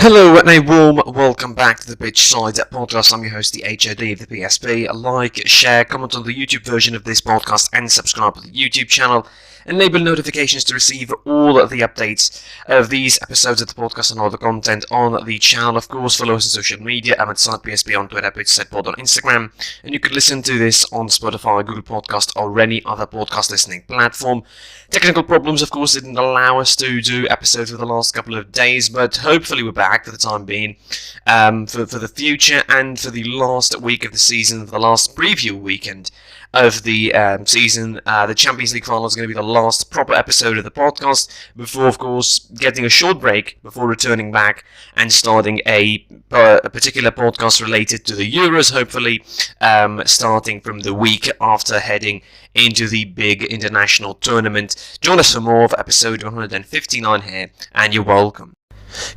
Hello and a warm welcome back to the Pitchside Podcast. I'm your host, the HOD of the PSP. Like, share, comment on the YouTube version of this podcast and subscribe to the YouTube channel. Enable notifications to receive all of the updates of these episodes of the podcast and all the content on the channel. Of course, follow us on social media. I'm at PSP on Twitter, PitchsidePod on Instagram. And you can listen to this on Spotify, Google Podcast, or any other podcast listening platform. Technical problems, of course, didn't allow us to do episodes for the last couple of days, but hopefully we're back for the time being, for the future and for the last week of the season, the last preview weekend of the season. The Champions League final is going to be the last proper episode of the podcast before, of course, getting a short break before returning back and starting a particular podcast related to the Euros, hopefully, starting from the week after heading into the big international tournament. Join us for more of episode 159 here, and you're welcome.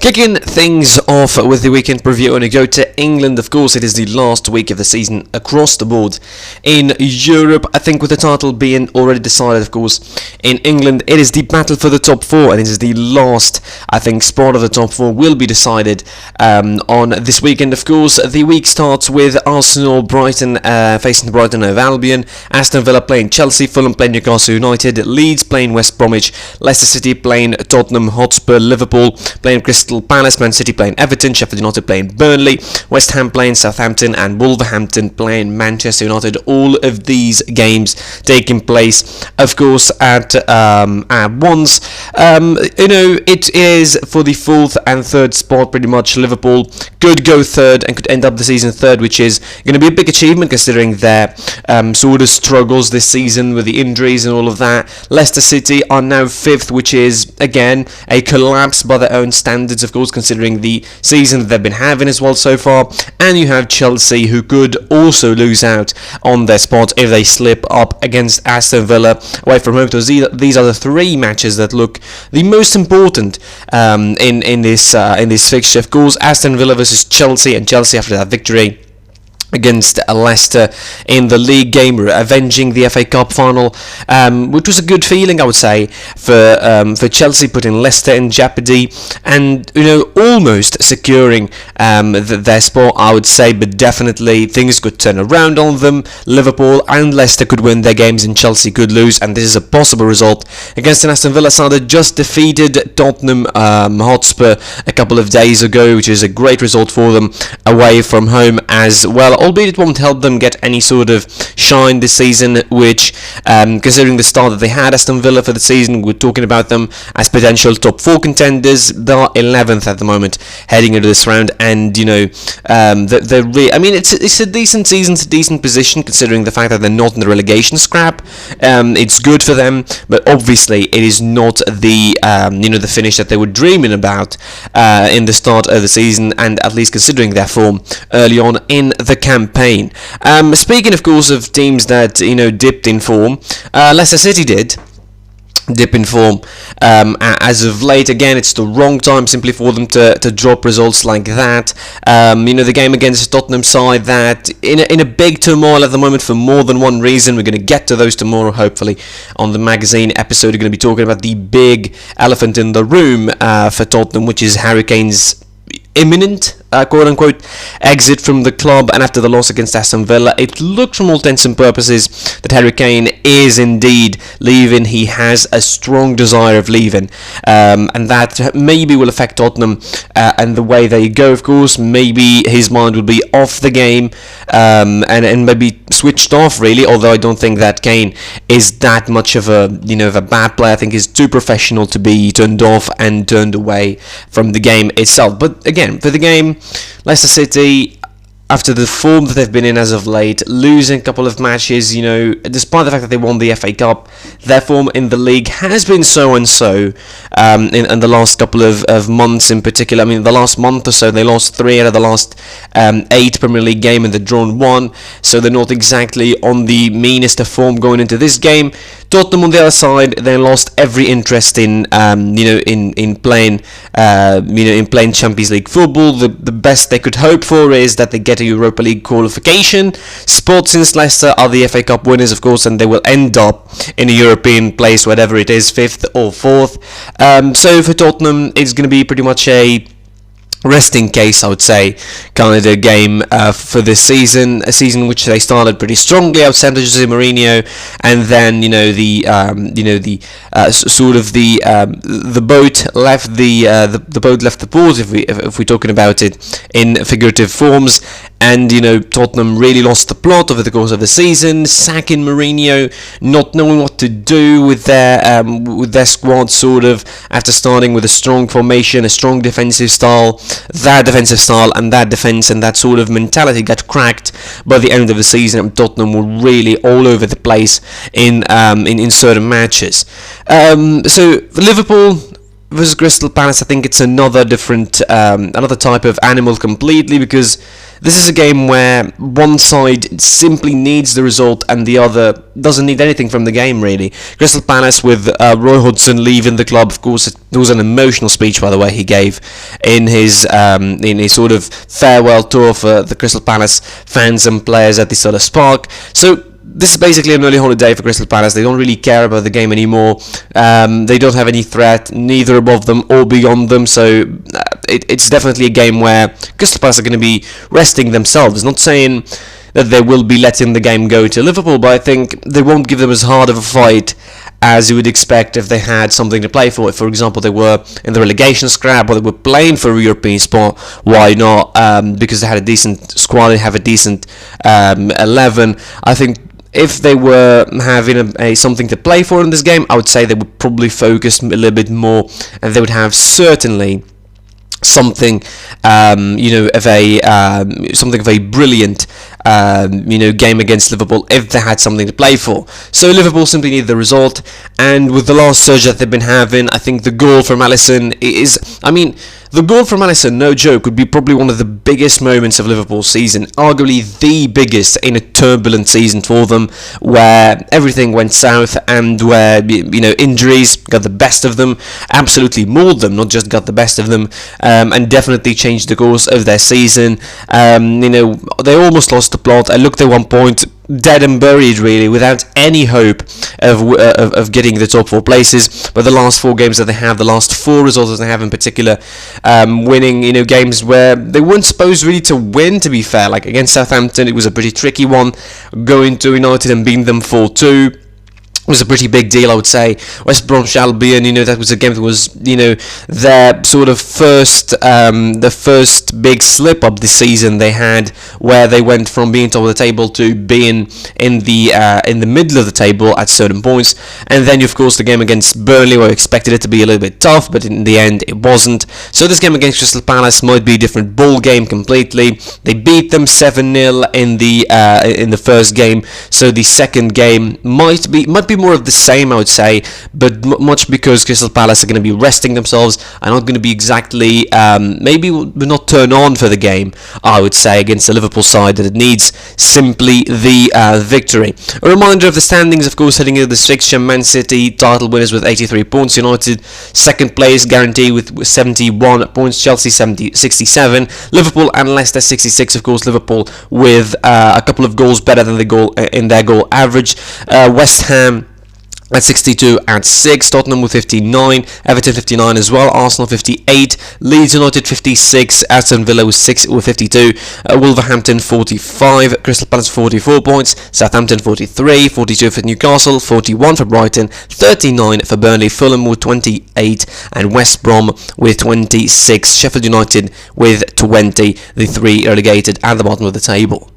Kicking things off with the weekend preview, and we go to England. Of course, it is the last week of the season across the board in Europe. I think with the title being already decided, of course, in England, it is the battle for the top four, and it is the last, I think, spot of the top four will be decided on this weekend. Of course, the week starts with Arsenal, Brighton facing Brighton of Albion, Aston Villa playing Chelsea, Fulham playing Newcastle United, Leeds playing West Bromwich, Leicester City playing Tottenham Hotspur, Liverpool playing Crystal Palace, Man City playing Everton, Sheffield United playing Burnley, West Ham playing Southampton, and Wolverhampton playing Manchester United. All of these games taking place, of course, at once. It is for the fourth and third spot. Pretty much Liverpool could go third and could end up the season third, which is going to be a big achievement considering their sort of struggles this season with the injuries and all of that. Leicester City are now fifth, which is again a collapse by their own standards, of course, considering the season that they've been having as well so far. And you have Chelsea, who could also lose out on their spot if they slip up against Aston Villa away from home. So these are the three matches that look the most important in this fixture. Of course, Aston Villa versus Chelsea, and Chelsea after that victory against Leicester in the league game, avenging the FA Cup final, which was a good feeling, I would say, for Chelsea, putting Leicester in jeopardy and almost securing their spot, I would say. But definitely things could turn around on them. Liverpool and Leicester could win their games and Chelsea could lose, and this is a possible result against an Aston Villa side that just defeated Tottenham Hotspur a couple of days ago, which is a great result for them away from home as well. Albeit it won't help them get any sort of shine this season, which, considering the start that they had, Aston Villa, for the season, we're talking about them as potential top four contenders. They are 11th at the moment, heading into this round, and it's a decent season, it's a decent position considering the fact that they're not in the relegation scrap. It's good for them, but obviously it is not the finish that they were dreaming about in the start of the season, and at least considering their form early on in the campaign. Speaking, of course, of teams that dipped in form, Leicester City did dip in form as of late. Again, it's the wrong time simply for them to drop results like that. The game against Tottenham side that in a big turmoil at the moment for more than one reason. We're going to get to those tomorrow, hopefully, on the magazine episode. We're going to be talking about the big elephant in the room for Tottenham, which is Harry Kane's imminent quote-unquote exit from the club. And after the loss against Aston Villa, it looked from all intents and purposes that Harry Kane is indeed leaving. He has a strong desire of leaving, and that maybe will affect Tottenham and the way they go. Of course, maybe his mind will be off the game and maybe switched off, really, although I don't think that Kane is that much of a bad player. I think he's too professional to be turned off and turned away from the game itself. But again, for the game, Leicester City, after the form that they've been in as of late, losing a couple of matches, despite the fact that they won the FA Cup, their form in the league has been so-and-so in the last couple of months in particular. I mean, the last month or so, they lost 3 out of the last 8 Premier League games and they've drawn 1, so they're not exactly on the meanest of form going into this game. Tottenham, on the other side, they lost every interest in playing Champions League football. The best they could hope for is that they get a Europa League qualification spot, since Leicester are the FA Cup winners, of course, and they will end up in a European place, whatever it is, 5th or 4th. So for Tottenham, it's going to be pretty much a resting case, I would say, kind of a game for this season. A season which they started pretty strongly out under Jose Mourinho, and then the boat left the boat left the port, if we're talking about it in figurative forms. And Tottenham really lost the plot over the course of the season, sacking Mourinho, not knowing what to do with their squad, sort of, after starting with a strong formation, a strong defensive style. That defensive style and that defense and that sort of mentality got cracked by the end of the season, and Tottenham were really all over the place in certain matches. So Liverpool versus Crystal Palace, I think it's another type of animal completely, because this is a game where one side simply needs the result and the other doesn't need anything from the game, really. Crystal Palace, with Roy Hodgson leaving the club, of course, it was an emotional speech, by the way, he gave in his sort of farewell tour for the Crystal Palace fans and players at the sort of Spark. So this is basically an early holiday for Crystal Palace. They don't really care about the game anymore. They don't have any threat, neither above them or beyond them. So it's definitely a game where Crystal Palace are going to be resting themselves. Not saying that they will be letting the game go to Liverpool, but I think they won't give them as hard of a fight as you would expect if they had something to play for. If, for example, they were in the relegation scrap or they were playing for a European spot, why not? Because they had a decent squad, they have a decent 11. I think if they were having something to play for in this game, I would say they would probably focus a little bit more, and they would have certainly something of a brilliant game against Liverpool if they had something to play for. So Liverpool simply need the result, and with the last surge that they've been having, I think the goal from Alisson the goal from Alisson, no joke, would be probably one of the biggest moments of Liverpool's season, arguably the biggest in a turbulent season for them, where everything went south and where injuries got the best of them, absolutely mauled them, not just got the best of them, and definitely changed the course of their season. They almost lost the plot. I looked at one point, dead and buried, really, without any hope of getting the top 4 places. But the last 4 games that they have, the last 4 results that they have in particular, winning games where they weren't supposed really to win, to be fair. Like against Southampton, it was a pretty tricky one, going to United and beating them 4-2 was a pretty big deal, I would say. West Bromwich Albion, that was a game that was, their sort of the first big slip up this season they had, where they went from being top of the table to being in the middle of the table at certain points. And then, of course, the game against Burnley, where I expected it to be a little bit tough, but in the end, it wasn't. So this game against Crystal Palace might be a different ball game completely. They beat them 7-0 in the first game, so the second game might be more of the same, I would say, but much because Crystal Palace are going to be resting themselves and not going to be exactly, maybe will not turn on for the game, I would say, against the Liverpool side that it needs simply the victory. A reminder of the standings, of course, heading into this fixture: Man City title winners with 83 points, United second place guaranteed with 71 points, Chelsea 67, Liverpool and Leicester 66, of course, Liverpool with a couple of goals better than their goal average, West Ham at 62 at 6, Tottenham with 59, Everton 59 as well, Arsenal 58, Leeds United 56, Aston Villa with 52, Wolverhampton 45, Crystal Palace 44 points, Southampton 43, 42 for Newcastle, 41 for Brighton, 39 for Burnley, Fulham with 28, and West Brom with 26, Sheffield United with 20, the 3 relegated at the bottom of the table.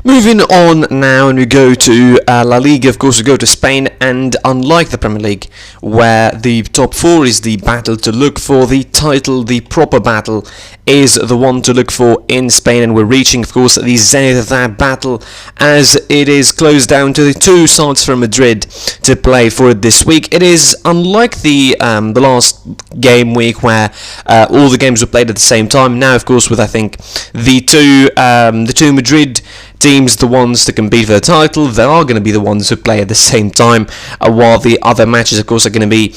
Moving on now, and we go to La Liga. Of course, we go to Spain, and unlike the Premier League, where the top 4 is the battle to look for, the title, the proper battle, is the one to look for in Spain, and we're reaching, of course, the zenith of that battle, as it is closed down to the 2 sides from Madrid to play for it this week. It is unlike the last game week, where all the games were played at the same time. Now, of course, with I think the two Madrid teams, the ones to compete for the title, they are going to be the ones who play at the same time, while the other matches, of course, are going to be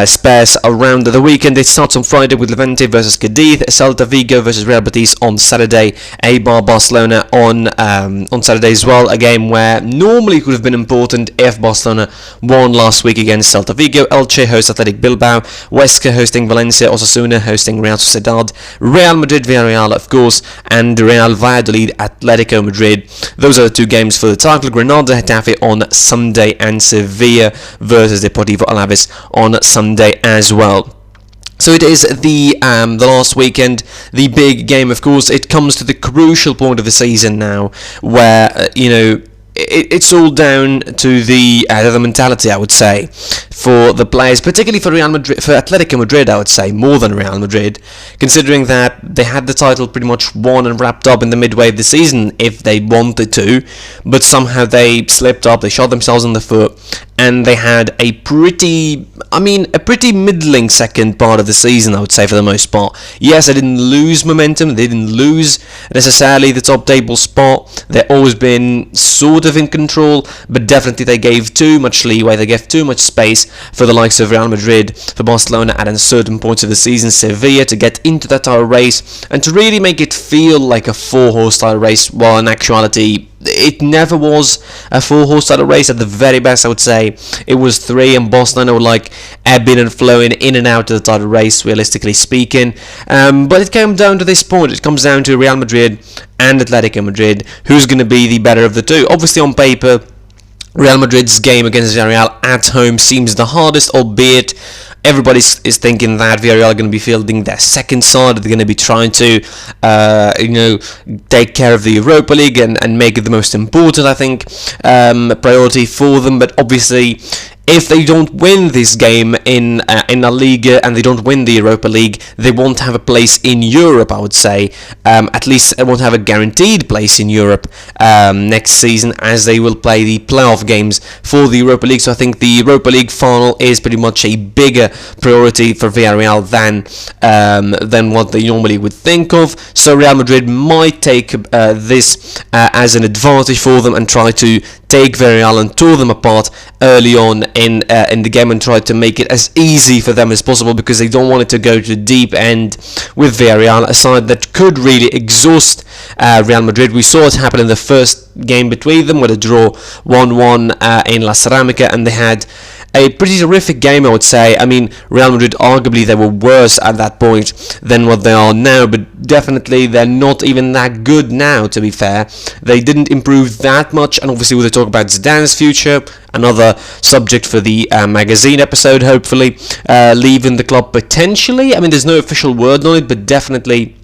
sparse around the weekend. It starts on Friday with Levante versus Cadiz, Celta Vigo versus Real Betis on Saturday, Eibar Barcelona on Saturday as well, a game where normally could have been important if Barcelona won last week against Celta Vigo. Elche hosts Athletic Bilbao, Huesca hosting Valencia, Osasuna hosting Real Sociedad, Real Madrid Villarreal, of course, and Real Valladolid Atletico Madrid. Those are the two games for the title. Granada Getafe on Sunday, and Sevilla versus Deportivo Alaves on Sunday as well. So it is the last weekend, the big game. Of course, it comes to the crucial point of the season now, where it's all down to the mentality, I would say, for the players, particularly for Real Madrid, for Atletico Madrid, I would say, more than Real Madrid, considering that they had the title pretty much won and wrapped up in the midway of the season if they wanted to, but somehow they slipped up, they shot themselves in the foot, and they had a pretty middling second part of the season, I would say, for the most part. Yes, they didn't lose momentum, they didn't lose necessarily the top table spot, they've always been sort of in control, but definitely they gave too much leeway, they gave too much space for the likes of Real Madrid, for Barcelona at certain points of the season, Sevilla to get into that title race, and to really make it feel like a four-horse title race, while in actuality it never was a four-horse title race. At the very best, I would say it was three, and Barcelona were like ebbing and flowing in and out of the title race, realistically speaking. But it came down to this point. It comes down to Real Madrid and Atletico Madrid. Who's going to be the better of the two? Obviously, on paper, Real Madrid's game against Villarreal at home seems the hardest, albeit everybody is thinking that Villarreal are going to be fielding their second side. They're going to be trying to, take care of the Europa League and make it the most important, I think, priority for them. But obviously, if they don't win this game in Laliga and they don't win the Europa League, they won't have a place in Europe, I would say. At least they won't have a guaranteed place in Europe next season, as they will play the playoff games for the Europa League. So I think the Europa League final is pretty much a bigger priority for Villarreal than what they normally would think of. So Real Madrid might take this as an advantage for them and try to take Villarreal and tore them apart early on in the game and try to make it as easy for them as possible, because they don't want it to go to the deep end with Villarreal, a side that could really exhaust Real Madrid. We saw it happen in the first game between them with a draw 1-1 in La Ceramica, and they had a pretty terrific game, I would say. I mean, Real Madrid, arguably, they were worse at that point than what they are now, but definitely they're not even that good now, to be fair. They didn't improve that much, and obviously we'll talk about Zidane's future, another subject for the magazine episode, hopefully, leaving the club potentially. I mean, there's no official word on it, but definitely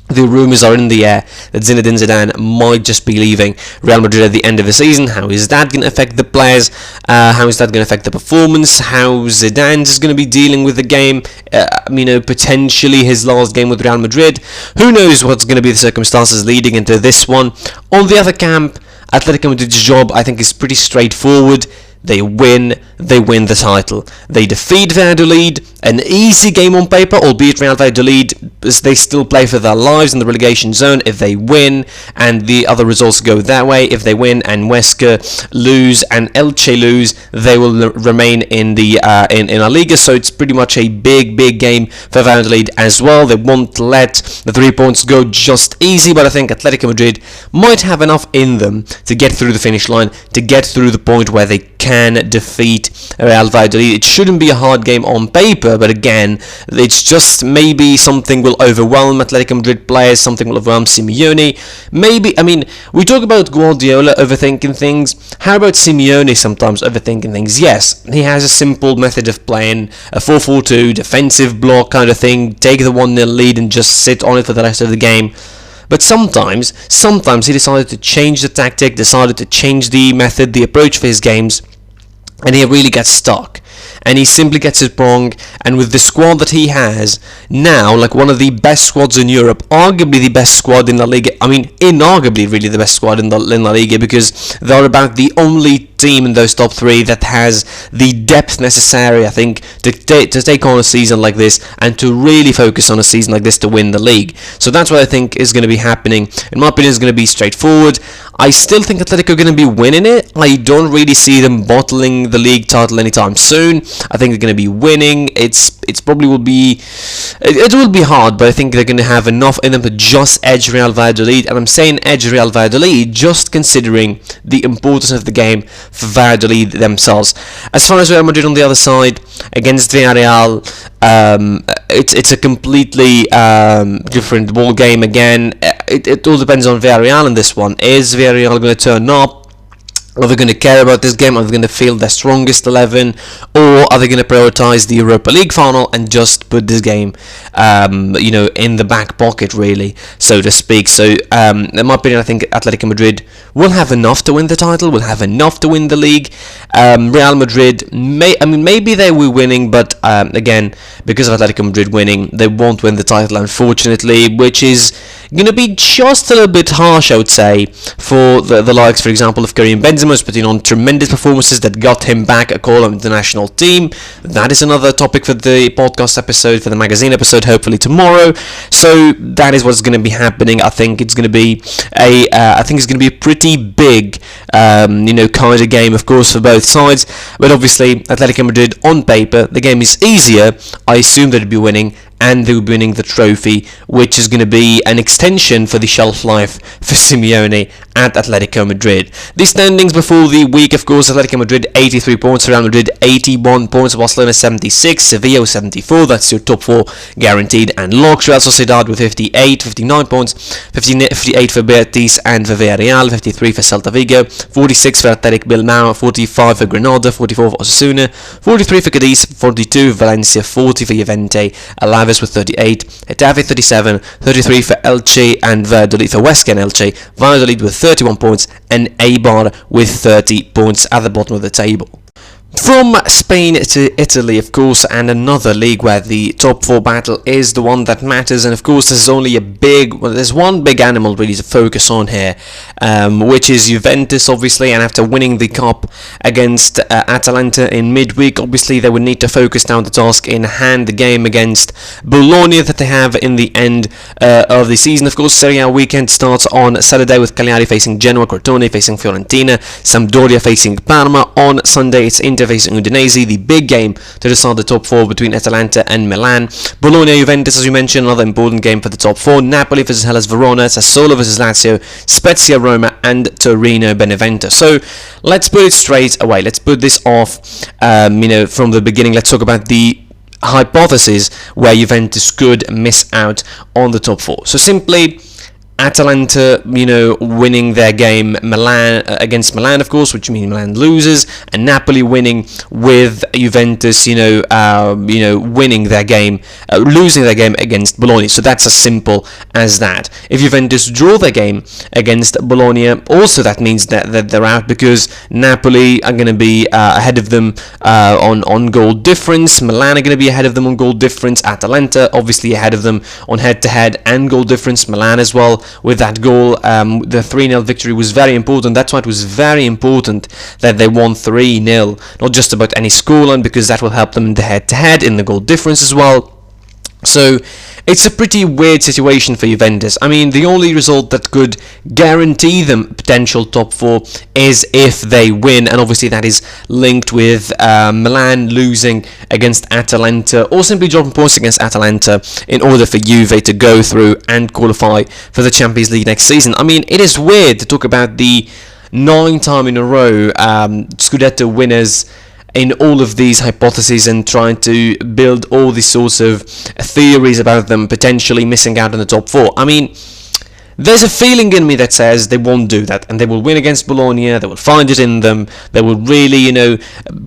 the rumours are in the air that Zinedine Zidane might just be leaving Real Madrid at the end of the season. How is that going to affect the players? How is that going to affect the performance? How Zidane is going to be dealing with the game? Potentially his last game with Real Madrid. Who knows what's going to be the circumstances leading into this one? On the other camp, Atletico Madrid's job, I think, is pretty straightforward. They win the title. They defeat Valladolid, an easy game on paper, albeit Real Valladolid, they still play for their lives in the relegation zone. If they win and the other results go that way, if they win and Huesca lose and Elche lose, they will remain in the in Laliga. So it's pretty much a big game for Valladolid as well. They won't let the 3 points go just easy, but I think Atletico Madrid might have enough in them to get through the finish line, to get through the point where they can defeat Real Valladolid. It shouldn't be a hard game on paper, but again, it's just maybe something will overwhelm Atletico Madrid players, something will overwhelm Simeone. Maybe, we talk about Guardiola overthinking things. How about Simeone sometimes overthinking things? Yes, he has a simple method of playing, a 4-4-2, defensive block kind of thing, take the 1-0 lead and just sit on it for the rest of the game. But sometimes he decided to change the tactic, decided to change the method, the approach for his games, and he really gets stuck. And he simply gets it wrong, and with the squad that he has now, like one of the best squads in Europe, arguably the best squad in La Liga, inarguably really the best squad in La Liga, because they're about the only team in those top three that has the depth necessary, I think, to take on a season like this and to really focus on a season like this to win the league. So that's what I think is going to be happening. In my opinion, it's going to be straightforward. I still think Atletico are going to be winning it. I don't really see them bottling the league title anytime soon. I think they're going to be winning. It's probably will be it will be hard, but I think they're going to have enough in them to just edge Real Valladolid. And I'm saying edge Real Valladolid just considering the importance of the game for Valladolid themselves. As far as Real Madrid on the other side against Villarreal, it's a completely different ball game again. It all depends on Villarreal in this one. Is Villarreal going to turn up? Are they going to care about this game? Are they going to field their strongest 11? Or are they going to prioritise the Europa League final and just put this game, in the back pocket, really, so to speak? So, in my opinion, I think Atletico Madrid will have enough to win the title, will have enough to win the league. Real Madrid, maybe they will winning, but again, because of Atletico Madrid winning, they won't win the title, unfortunately, which is going to be just a little bit harsh, I would say, for the likes, for example, of Karim Benzema, who's putting on tremendous performances that got him back a call on the national team. That is another topic for the podcast episode, for the magazine episode, hopefully tomorrow. So that is what's going to be happening. I think it's going to be a pretty big, kind of game, of course, for both sides. But obviously, Atletico Madrid on paper, the game is easier. I assume they'd be winning, and they will be winning the trophy, which is going to be an extension for the shelf life for Simeone at Atletico Madrid. The standings before the week, of course, Atletico Madrid 83 points, Real Madrid 81 points, Barcelona 76, Sevilla 74, that's your top four guaranteed and locked. Real Sociedad with 59 points, 58 for Betis and for Villarreal, 53 for Celta Vigo, 46 for Athletic Bilbao, 45 for Granada, 44 for Osasuna, 43 for Cadiz, 42 for Valencia, 40 for Juventus, Alaves with 38, Getafe 37, 33 for Elche and Valladolid for Huesca and Elche, Valladolid with 31 points and Eibar with 30 points at the bottom of the table. From Spain to Italy, of course, and another league where the top four battle is the one that matters, and of course there's one big animal really to focus on here, which is Juventus, obviously, and after winning the cup against Atalanta in midweek, obviously they would need to focus now the task in hand, the game against Bologna that they have in the end of the season. Of course, Serie A weekend starts on Saturday with Cagliari facing Genoa, Crotone facing Fiorentina, Sampdoria facing Parma. On Sunday it's Inter facing Udinese, the big game to decide the top four between Atalanta and Milan. Bologna Juventus, as you mentioned, another important game for the top four. Napoli versus Hellas Verona, Sassuolo versus Lazio, Spezia Roma and Torino Benevento. So let's put it straight away. Let's put this off from the beginning. Let's talk about the hypothesis where Juventus could miss out on the top four. So simply, Atalanta, winning their game against Milan, of course, which means Milan loses, and Napoli winning with Juventus, winning their game, losing their game against Bologna. So that's as simple as that. If Juventus draw their game against Bologna, also that means that they're out, because Napoli are going to be ahead of them on goal difference. Milan are going to be ahead of them on goal difference. Atalanta obviously ahead of them on head-to-head and goal difference. Milan as well. With that goal, the 3-0 victory was very important. That's why it was very important that they won 3-0. Not just about any scoreline, because that will help them in the head-to-head, in the goal difference as well. So it's a pretty weird situation for Juventus. I mean, the only result that could guarantee them potential top four is if they win, and obviously that is linked with Milan losing against Atalanta, or simply dropping points against Atalanta in order for Juve to go through and qualify for the Champions League next season. I mean, it is weird to talk about the 9 time in a row Scudetto winners in all of these hypotheses and trying to build all these sorts of theories about them potentially missing out on the top four. I mean, there's a feeling in me that says they won't do that, and they will win against Bologna, they will find it in them, they will really,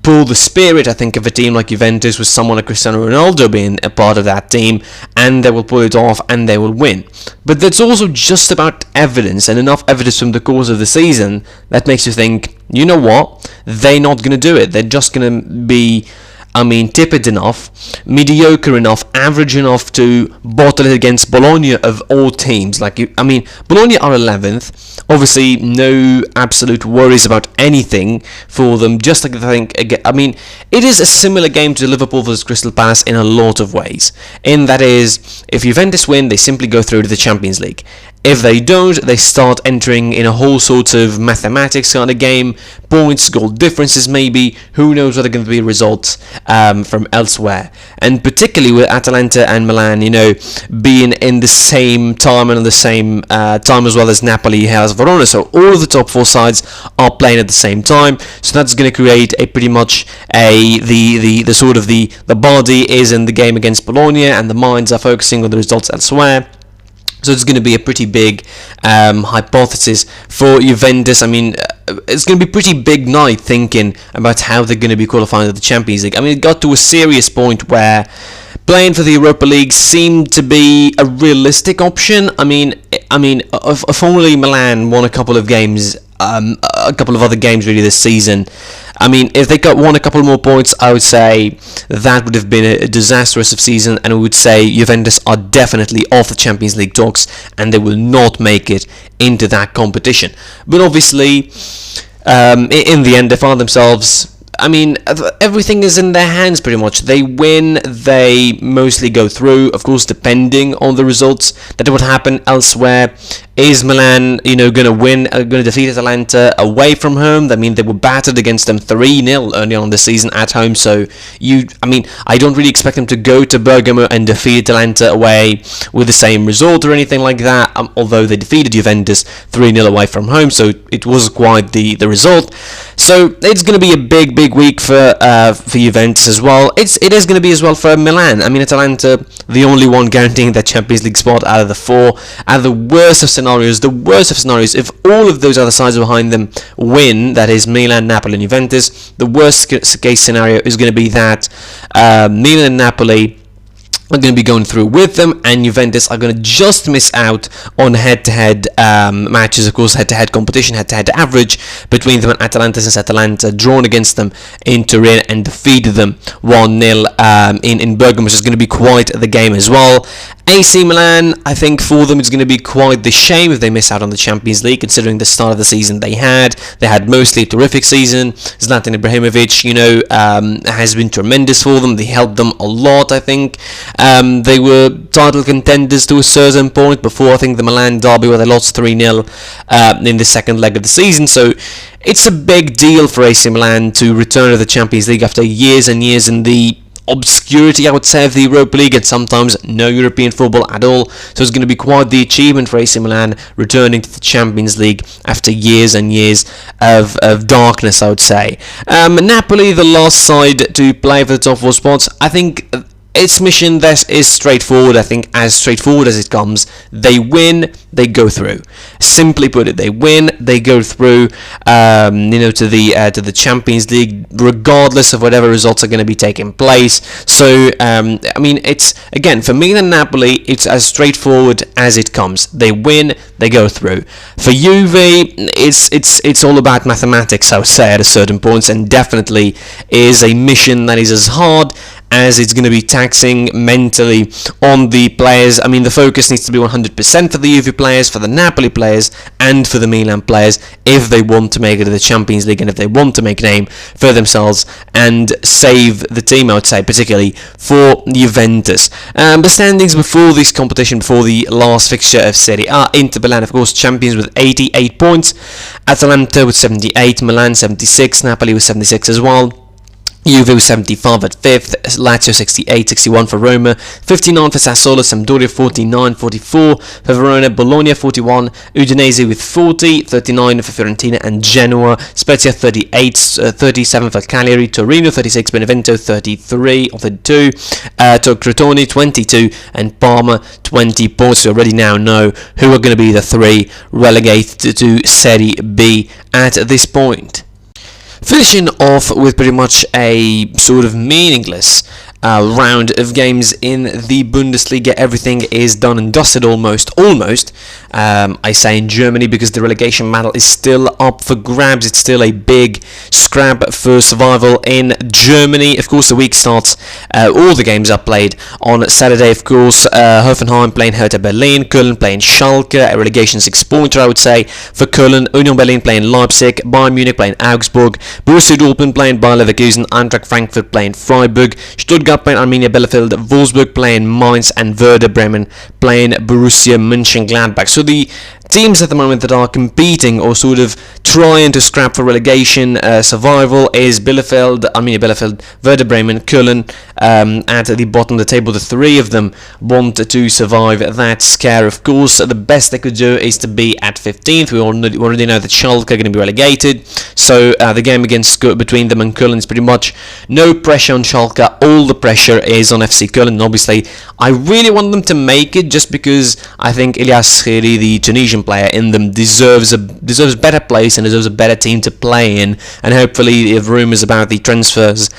pull the spirit, I think, of a team like Juventus, with someone like Cristiano Ronaldo being a part of that team, and they will pull it off, and they will win. But that's also just about evidence, and enough evidence from the course of the season that makes you think, you know what, they're not going to do it, they're just going to be tepid enough, mediocre enough, average enough to bottle it against Bologna of all teams. Bologna are 11th. Obviously, no absolute worries about anything for them. Just like it is a similar game to Liverpool versus Crystal Palace in a lot of ways. In that is, if Juventus win, they simply go through to the Champions League. If they don't, they start entering in a whole sort of mathematics kind of game, points, goal differences maybe, who knows what are going to be results from elsewhere. And particularly with Atalanta and Milan, being in the same time and on the same time as well as Napoli has Verona. So all of the top 4 sides are playing at the same time. So that's going to create a pretty much the body is in the game against Bologna and the minds are focusing on the results elsewhere. So it's going to be a pretty big hypothesis for Juventus. It's going to be a pretty big night thinking about how they're going to be qualifying to the Champions League. It got to a serious point where playing for the Europa League seemed to be a realistic option. Formerly Milan won a couple of games, a couple of other games really this season. If they won a couple more points, I would say that would have been a disastrous season, and I would say Juventus are definitely off the Champions League talks, and they will not make it into that competition. But obviously, in the end, they found themselves. Everything is in their hands pretty much. They win, they mostly go through. Of course, depending on the results that would happen elsewhere. Is Milan, going to win, going to defeat Atalanta away from home? They were battered against them 3-0 early on in the season at home. So, I don't really expect them to go to Bergamo and defeat Atalanta away with the same result or anything like that. Although they defeated Juventus 3-0 away from home, so it was quite the result. So it's going to be a big week for Juventus as well. It is going to be as well for Milan. Atalanta, the only one guaranteeing that Champions League spot out of the 4. At the worst of scenarios, if all of those other sides behind them win, that is Milan, Napoli and Juventus, the worst case scenario is going to be that Milan and Napoli are going to be going through with them, and Juventus are going to just miss out on head-to-head matches, of course, head-to-head competition, head-to-head average between them and Atalanta, since Atalanta drawn against them in Turin and defeated them 1-0 in Bergamo, which is going to be quite the game as well. AC Milan, I think for them it's going to be quite the shame if they miss out on the Champions League, considering the start of the season they had. They had mostly a terrific season. Zlatan Ibrahimovic, has been tremendous for them. They helped them a lot, I think. They were title contenders to a certain point before, I think, the Milan derby where they lost 3-0 in the second leg of the season. So it's a big deal for AC Milan to return to the Champions League after years and years in the obscurity, I would say, of the Europa League and sometimes no European football at all. So it's going to be quite the achievement for AC Milan returning to the Champions League after years and years of darkness, I would say. Napoli, the last side to play for the top 4 spots. I think its mission that is straightforward. I think as straightforward as it comes. They win, they go through. Simply put it, they win, they go through. To the Champions League, regardless of whatever results are going to be taking place. So it's again for Milan and Napoli, it's as straightforward as it comes. They win, they go through. For Juve, it's all about mathematics, I would say, at a certain point, and definitely is a mission that is as hard as it's going to be taxing mentally on the players. The focus needs to be 100% for the Juve players, for the Napoli players, and for the Milan players if they want to make it to the Champions League and if they want to make a name for themselves and save the team, I would say, particularly for Juventus. The standings before this competition, before the last fixture of Serie A, Inter Milan, of course, champions with 88 points, Atalanta with 78, Milan 76, Napoli with 76 as well. Juve 75 at 5th, Lazio 68, 61 for Roma, 59 for Sassuolo, Sampdoria 49, 44 for Verona, Bologna 41, Udinese with 40, 39 for Fiorentina and Genoa, Spezia 38, 37 for Cagliari, Torino 36, Benevento 33 or 32, Crotone 22 and Parma 20 points. We already now know who are going to be the 3 relegated to Serie B at this point. Finishing off with pretty much a sort of meaningless round of games in the Bundesliga. Everything is done and dusted almost. I say in Germany because the relegation battle is still up for grabs. It's still a big scrap for survival in Germany. Of course, the week starts, all the games are played on Saturday. Of course, Hoffenheim playing Hertha Berlin, Köln playing Schalke, a relegation 6-pointer I would say for Köln, Union Berlin playing Leipzig, Bayern Munich playing Augsburg, Borussia Dortmund playing Bayer Leverkusen, Eintracht Frankfurt playing Freiburg, Stuttgart playing Arminia Bielefeld, Wolfsburg playing Mainz, and Werder Bremen playing Borussia Mönchengladbach. So the teams at the moment that are competing or sort of trying to scrap for relegation survival is Bielefeld, Arminia Bielefeld, Werder Bremen, Köln at the bottom of the table. The three of them want to survive that scare. Of course, the best they could do is to be at 15th. We already know that Schalke are going to be relegated, so the game between them and Köln is pretty much no pressure on Schalke. All the pressure is on FC Köln, and obviously I really want them to make it just because I think Ilyas Khiri, the Tunisian player in them, deserves a better place and deserves a better team to play in, and hopefully if rumours about the transfers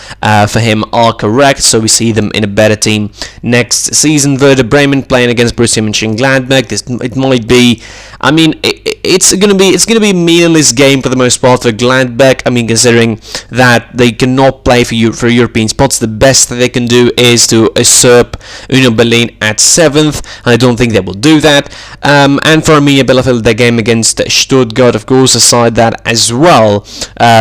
for him are correct, so we see them in a better team next season. Werder Bremen playing against Borussia Mönchengladbach. It might be, I mean, it's gonna be a meaningless game for the most part for Gladbach. I mean, considering that they cannot play for European spots, the best that they can do is to usurp Union Berlin at 7th. I don't think they will do that. And for Arminia Bielefeld, their game against Stuttgart, of course, aside that as well,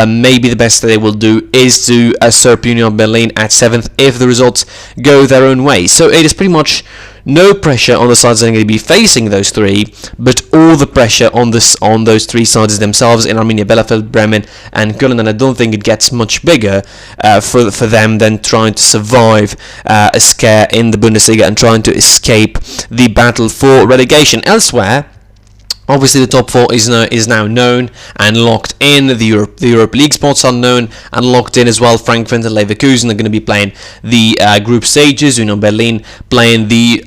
maybe the best that they will do is to usurp Union Berlin at 7th if the results go their own way. So it is pretty much no pressure on the sides that are going to be facing those three, but all the pressure on those three sides themselves in Arminia Bielefeld, Bremen, and Köln. And I don't think it gets much bigger for them than trying to survive a scare in the Bundesliga and trying to escape the battle for relegation. Elsewhere, obviously, the top four is now known and locked in. The Europa League spots are known and locked in as well. Frankfurt and Leverkusen are going to be playing the group stages. Union Berlin playing the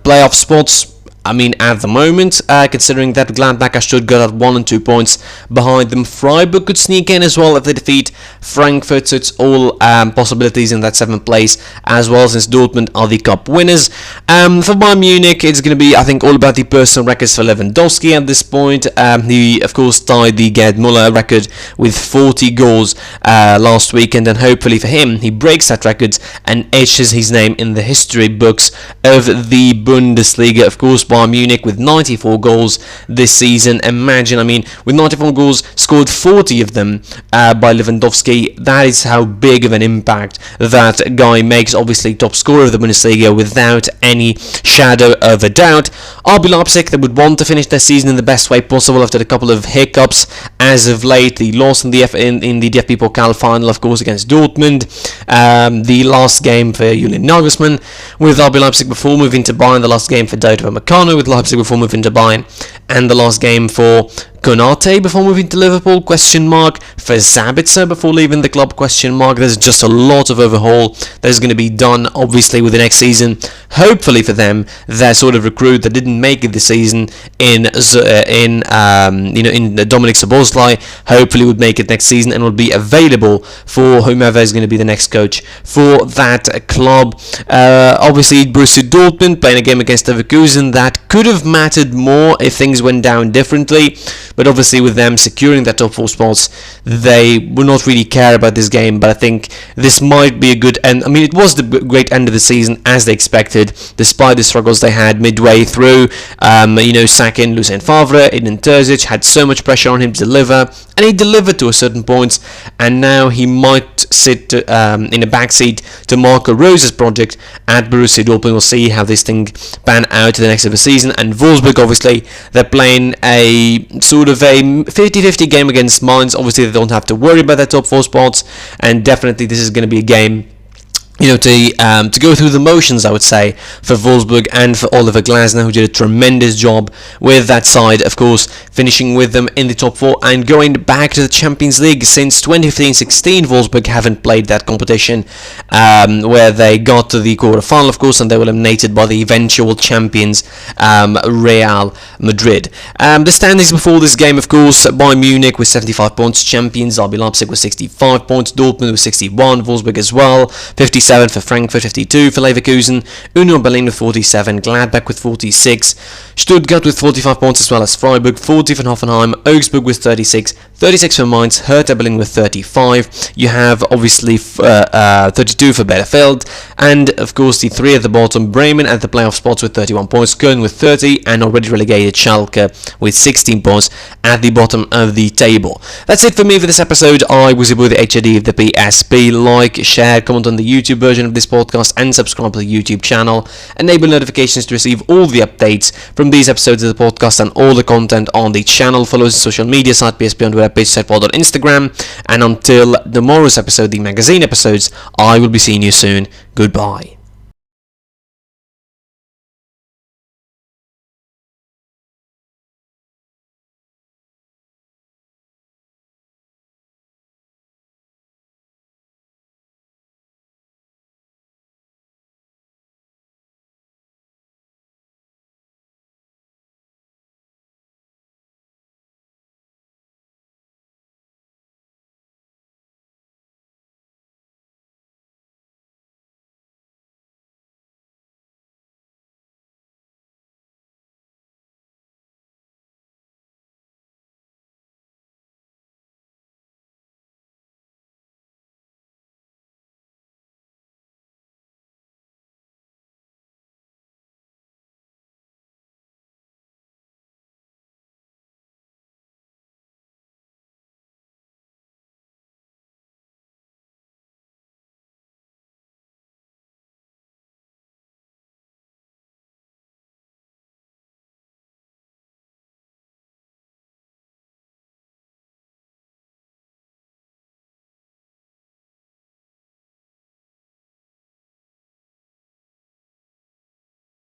playoff spots. I mean, at the moment, considering that Gladbach and Stuttgart at 1 and 2 points behind them, Freiburg could sneak in as well if they defeat Frankfurt, so it's all possibilities in that 7th place as well, since Dortmund are the cup winners. For Bayern Munich, it's going to be, I think, all about the personal records for Lewandowski at this point. He, of course, tied the Gerd Müller record with 40 goals last weekend, and hopefully for him, he breaks that record and etches his name in the history books of the Bundesliga. Of course, Bayern Munich with 94 goals this season. Imagine, I mean, with 94 goals, scored 40 of them by Lewandowski. That is how big of an impact that guy makes. Obviously, top scorer of the Bundesliga without any shadow of a doubt. RB Leipzig, they would want to finish their season in the best way possible after a couple of hiccups as of late. The loss in the DFB Pokal final, of course, against Dortmund. The last game for Julian Nagelsmann with RB Leipzig before moving to Bayern. The last game for Dayot Upamecano with Leipzig before moving to Bayern, and the last game for Konate before moving to Liverpool, question mark, for Sabitzer before leaving the club, question mark. There's just a lot of overhaul that is going to be done, obviously, with the next season. Hopefully for them, their sort of recruit that didn't make it this season in Dominik Szoboszlai, hopefully would make it next season and will be available for whomever is going to be the next coach for that club. Obviously, Borussia Dortmund playing a game against Leverkusen that could have mattered more if things went down differently. But obviously with them securing their top 4 spots, they will not really care about this game. But I think this might be a good end. I mean, it was the great end of the season as they expected, despite the struggles they had midway through. Sacking Lucien Favre, Edin Terzic had so much pressure on him to deliver, and he delivered to a certain point. And now he might sit in a backseat to Marco Rose's project at Borussia Dortmund. We'll see how this thing pan out to the next of the season. And Wolfsburg, obviously, they're playing a sort of a 50-50 game against Mainz. Obviously, they don't have to worry about their top 4 spots, and definitely this is going to be a game to go through the motions, I would say, for Wolfsburg and for Oliver Glasner, who did a tremendous job with that side, of course, finishing with them in the top 4 and going back to the Champions League. Since 2015-16, Wolfsburg haven't played that competition, where they got to the quarter-final, of course, and they were eliminated by the eventual champions, Real Madrid. The standings before this game, of course, Bayern Munich with 75 points, champions, RB Leipzig with 65 points, Dortmund with 61, Wolfsburg as well, 56 47 for Frankfurt, 52 for Leverkusen, Union Berlin with 47, Gladbach with 46, Stuttgart with 45 points as well as Freiburg, 40 for Hoffenheim, Augsburg with 36, 36 for Mainz, Hertha Berlin with 35. You have obviously 32 for Bielefeld, and of course the three at the bottom, Bremen at the playoff spots with 31 points, Köln with 30, and already relegated Schalke with 16 points at the bottom of the table. That's it for me for this episode. I was your boy, the HAD of the PSP. Like, share, comment on the YouTube version of this podcast, and subscribe to the YouTube channel. Enable notifications to receive all the updates from these episodes of the podcast and all the content on the channel. Follow us on social media site, PSP on the webpage, SerieA on Instagram. And until tomorrow's episode, the magazine episodes, I will be seeing you soon. Goodbye.